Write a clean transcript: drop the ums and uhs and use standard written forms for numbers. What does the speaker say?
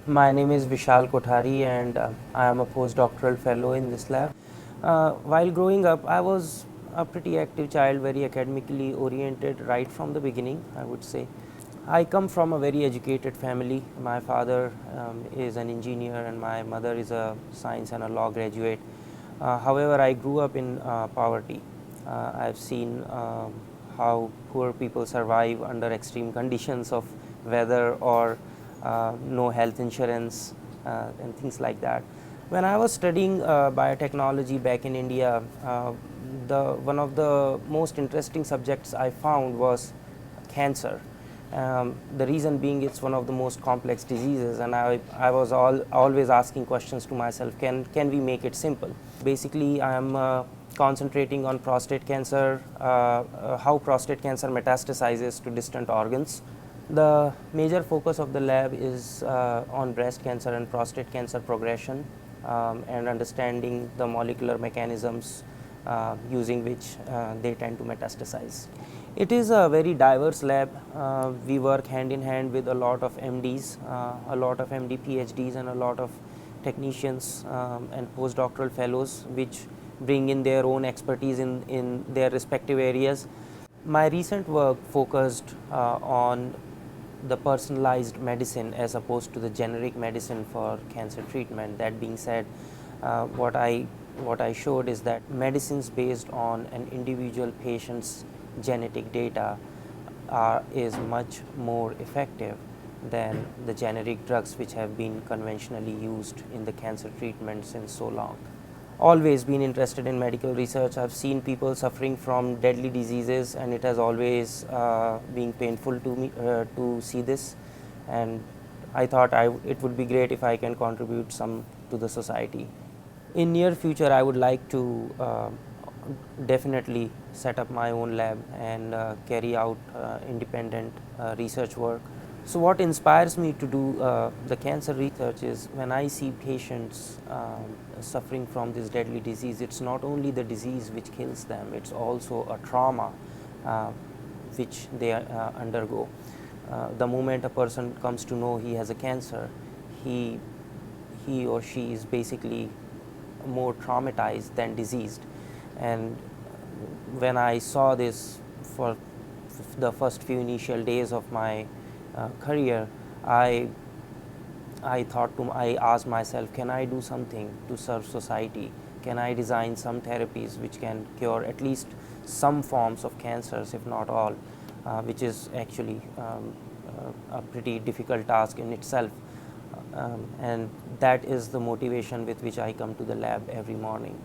My name is Vishal Kothari and I am a postdoctoral fellow in this lab. While growing up, I was a pretty active child, very academically oriented right from the beginning, I would say. I come from a very educated family. My father is an engineer and my mother is a science and a law graduate. However, I grew up in poverty. I've seen how poor people survive under extreme conditions of weather or no health insurance and things like that. When I was studying biotechnology back in India, one of the most interesting subjects I found was cancer. The reason being it's one of the most complex diseases, and I was always asking questions to myself, can we make it simple? Basically, I am concentrating on prostate cancer, how prostate cancer metastasizes to distant organs. The major focus of the lab is on breast cancer and prostate cancer progression and understanding the molecular mechanisms using which they tend to metastasize. It is a very diverse lab. We work hand in hand with a lot of MDs, a lot of MD PhDs, and a lot of technicians and postdoctoral fellows, which bring in their own expertise in their respective areas. My recent work focused on the personalized medicine as opposed to the generic medicine for cancer treatment. That being said, what I showed is that medicines based on an individual patient's genetic data is much more effective than the generic drugs which have been conventionally used in the cancer treatment since so long. Always been interested in medical research. I've seen people suffering from deadly diseases, and it has always been painful to me to see this. And I thought it would be great if I can contribute some to the society. In near future, I would like to definitely set up my own lab and carry out independent research work. So what inspires me to do the cancer research is when I see patients suffering from this deadly disease, it's not only the disease which kills them, it's also a trauma uh, which they undergo. The moment a person comes to know he has a cancer, he, he or she is basically more traumatized than diseased. And when I saw this for the first few initial days of my career, I I asked myself, can I do something to serve society? Can I design some therapies which can cure at least some forms of cancers, if not all, which is actually a pretty difficult task in itself. And that is the motivation with which I come to the lab every morning.